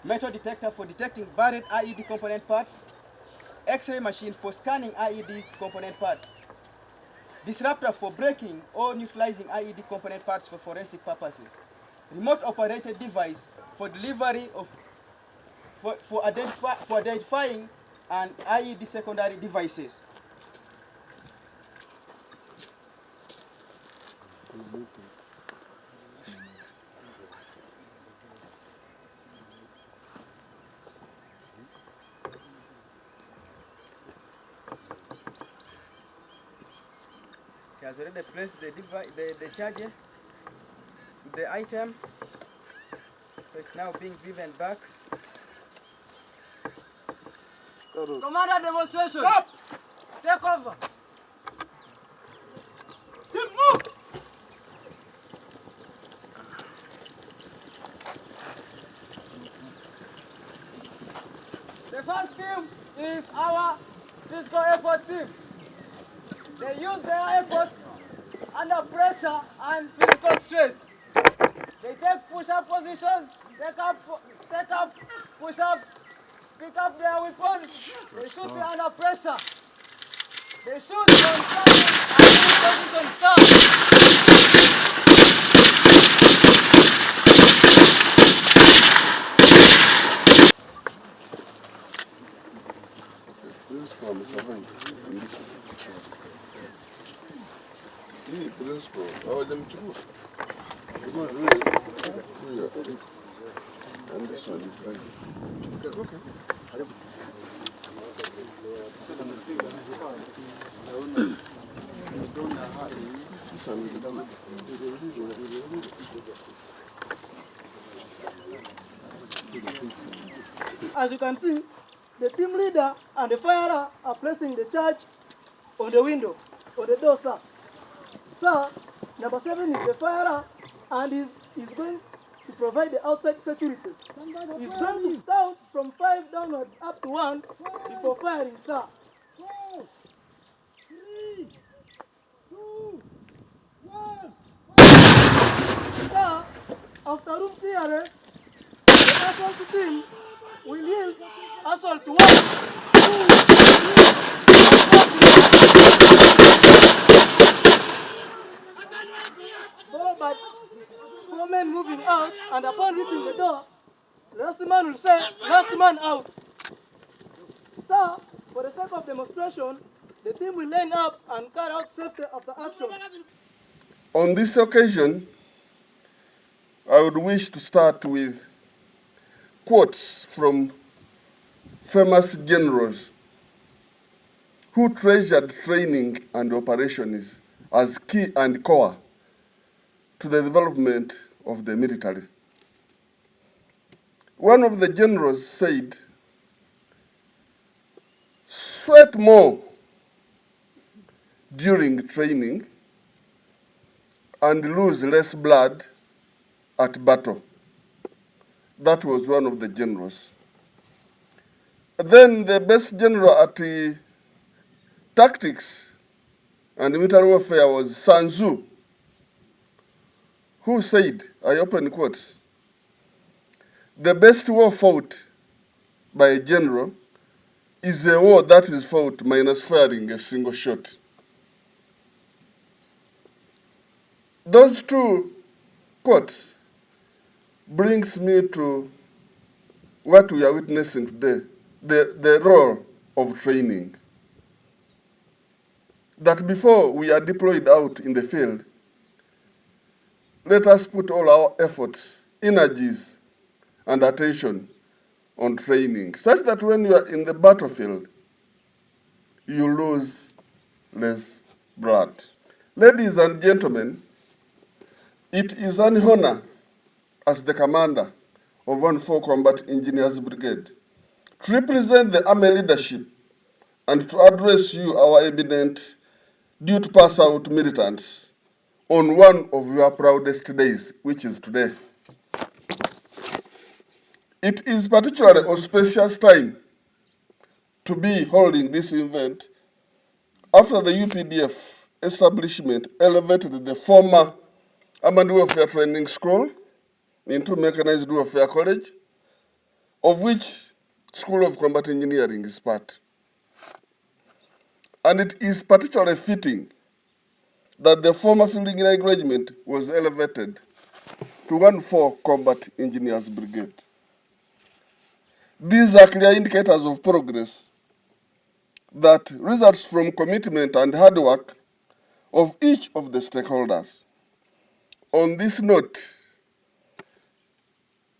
metal detector for detecting buried IED component parts, X-ray machine for scanning IED's component parts, disruptor for breaking or neutralizing IED component parts for forensic purposes, remote operated device for delivery of for identifying an IED secondary devices. He has already placed the charger, the item, so it's now being driven back. Commander, demonstration. Stop. Take over. Team, move. The first team is our physical effort team. They use their effort under pressure and physical stress. They take push-up positions, take up push-ups, pick up their weapons, they shoot under pressure. They shoot on target and in position, sir. Principal, Mr. Frank. Principal. Oh, them two. And this one is like. Okay. As you can see, the team leader and the firer are placing the charge on the window, or the door, sir. Sir, number 7 is the firer and is going to provide the outside security. He's going to count from 5 downwards up to 1 before firing, sir. 3, 2, 1. Sir, after room clearance, the assault team will yield assault to 1, 2, 3, 4. Followed by 4 men moving out, and upon reaching the door, the last man will say, last man out. Sir, for the sake of demonstration, the team will line up and carry out safety after action. On this occasion, I would wish to start with quotes from famous generals who treasured training and operations as key and core to the development of the military. One of the generals said, "Sweat more during training and lose less blood at battle." That was one of the generals. Then the best general at tactics and military warfare was Sun Tzu, who said, I open quotes, "The best war fought by a general is a war that is fought minus firing a single shot." Those two quotes brings me to what we are witnessing today, the role of training. That before we are deployed out in the field, let us put all our efforts, energies, and attention on training, such that when you are in the battlefield, you lose less blood. Ladies and gentlemen, it is an honor as the commander of 1-4 Combat Engineers Brigade to represent the Army leadership and to address you, our eminent due-to-pass-out militants, on one of your proudest days, which is today. It is particularly auspicious time to be holding this event after the UPDF establishment elevated the former Armed Warfare Training School into Mechanized Warfare College, of which School of Combat Engineering is part. And it is particularly fitting that the former Field Engineering Regiment was elevated to 1-4 Combat Engineers Brigade. These are clear indicators of progress that results from commitment and hard work of each of the stakeholders. On this note,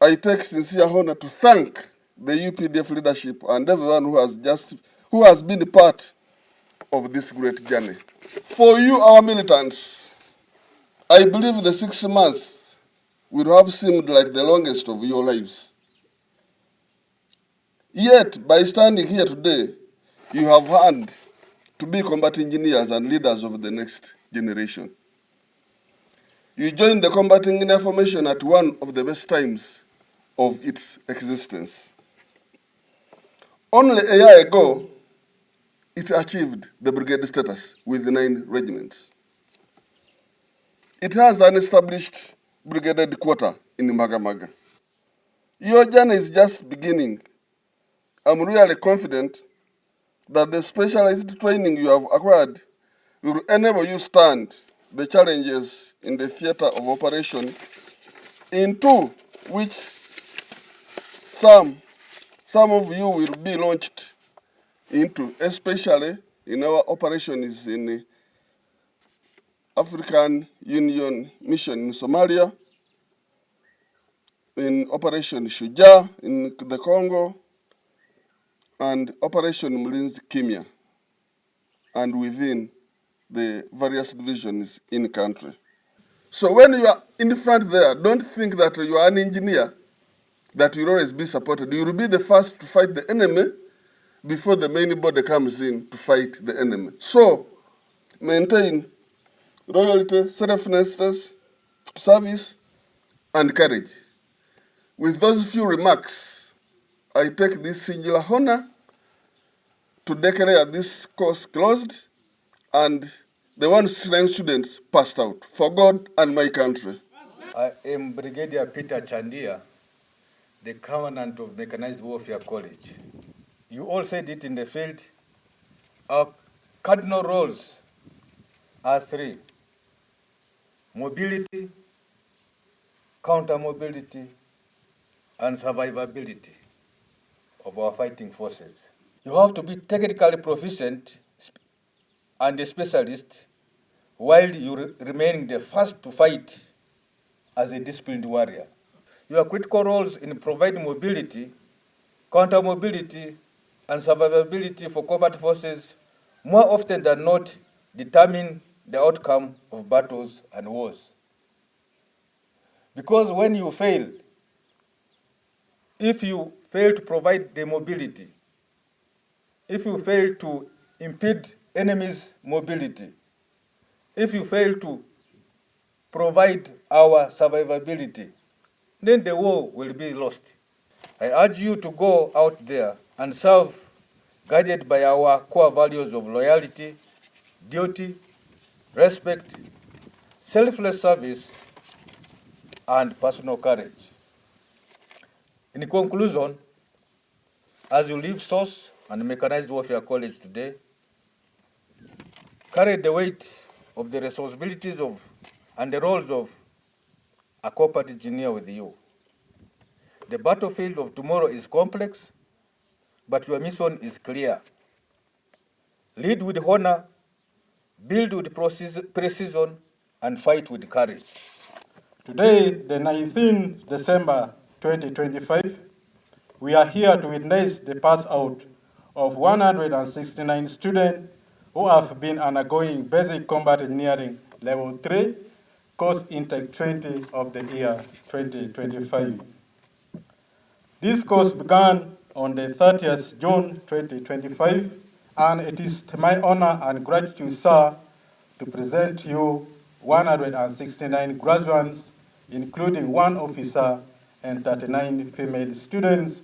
I take sincere honor to thank the UPDF leadership and everyone who has been a part of this great journey. For you, our militants, I believe the 6 months would have seemed like the longest of your lives. Yet, by standing here today, you have earned to be combat engineers and leaders of the next generation. You joined the combat engineer formation at one of the best times of its existence. Only a year ago, it achieved the brigade status with 9 regiments. It has an established brigade headquarters in Magamaga. Your journey is just beginning. I'm really confident that the specialized training you have acquired will enable you stand the challenges in the theater of operation, into which some of you will be launched into, especially in our operations in the African Union Mission in Somalia, in Operation Shujaa in the Congo, and Operation Mlinzi Kimia, and within the various divisions in the country. So when you are in the front there, don't think that you are an engineer that will always be supported. You will be the first to fight the enemy before the main body comes in to fight the enemy. So maintain loyalty, selflessness, service, and courage. With those few remarks, I take this singular honor to declare this course closed and the 169 students passed out for God and my country. I am Brigadier Peter Chandia, the Commandant of Mechanized Warfare College. You all said it in the field. Our cardinal roles are 3: mobility, counter-mobility, and survivability of our fighting forces. You have to be technically proficient and a specialist while you remaining the first to fight as a disciplined warrior. Your critical roles in providing mobility, counter-mobility, and survivability for combat forces more often than not determine the outcome of battles and wars. Because when you fail, if you fail to provide the mobility, if you fail to impede enemy's mobility, if you fail to provide our survivability, then the war will be lost. I urge you to go out there and serve, guided by our core values of loyalty, duty, respect, selfless service, and personal courage. In conclusion, as you leave SOS and Mechanized Warfare College today, carry the weight of the responsibilities of and the roles of a combat engineer with you. The battlefield of tomorrow is complex, but your mission is clear. Lead with honor, build with precision, and fight with courage. Today, the 19th December 2025, we are here to witness the pass out of 169 students who have been undergoing basic combat engineering level 3 course intake 20 of the year 2025. This course began on the 30th June 2025, and it is to my honor and gratitude, sir, to present you 169 graduates, including 1 officer and 39 female students,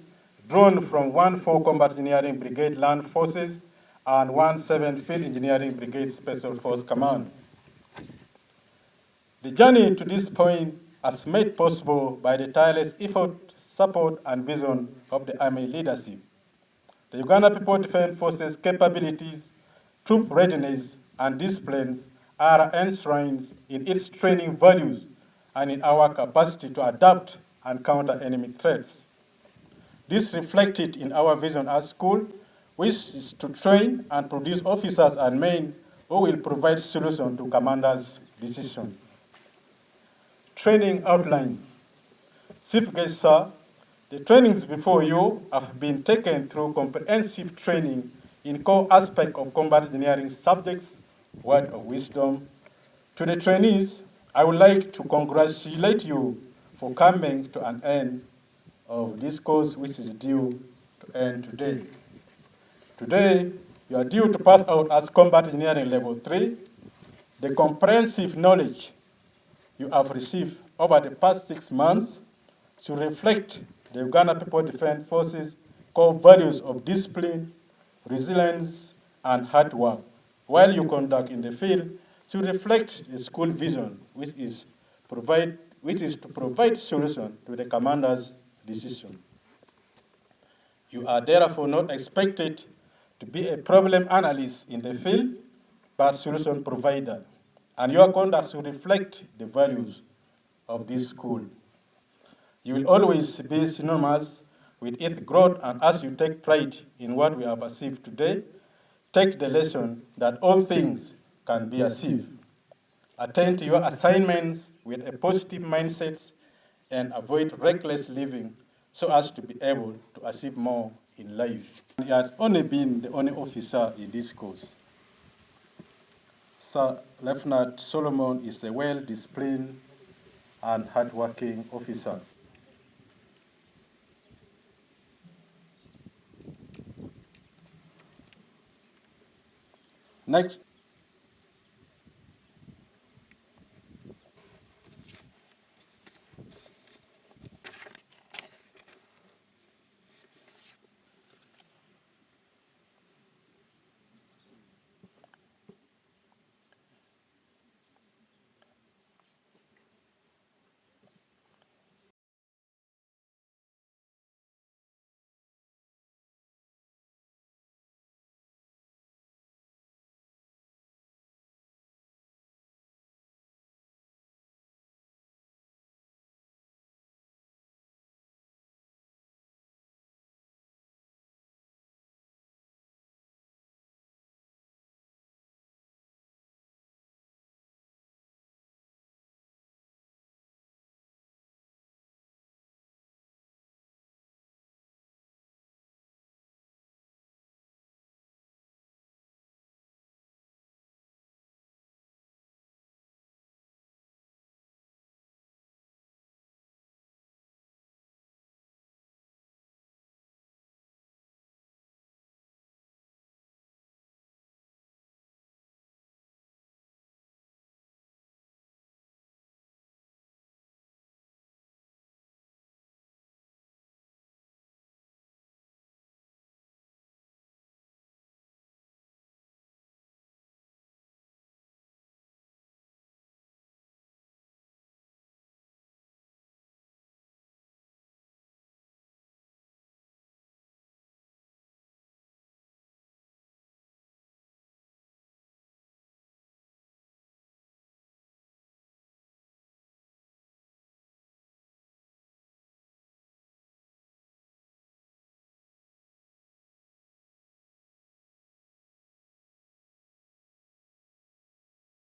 drawn from 1-4 Combat Engineering Brigade Land Forces and 1-7 Field Engineering Brigade Special Force Command. The journey to this point as made possible by the tireless effort, support, and vision of the Army leadership. The Uganda People Defense Forces capabilities, troop readiness, and disciplines are enshrined in its training values and in our capacity to adapt and counter enemy threats. This reflected in our vision as school, which is to train and produce officers and men who will provide solutions to commanders' decisions. Training outline. Chief Guest Sir, the trainings before you have been taken through comprehensive training in core aspects of combat engineering subjects, word of wisdom. To the trainees, I would like to congratulate you for coming to an end of this course, which is due to end today. Today, you are due to pass out as Combat Engineering Level 3. The comprehensive knowledge you have received over the past 6 months should reflect the Uganda People Defense Forces core values of discipline, resilience, and hard work, while you conduct in the field should reflect the school vision, which is to provide solution to the commander's decision. You are therefore not expected to be a problem analyst in the field, but solution provider, and your conduct should reflect the values of this school. You will always be synonymous with its growth, and as you take pride in what we have achieved today, take the lesson that all things can be achieved. Attend to your assignments with a positive mindset and avoid reckless living so as to be able to achieve more in life. He has only been the only officer in this course. Sir Lieutenant Solomon is a well-disciplined and hardworking officer. Next,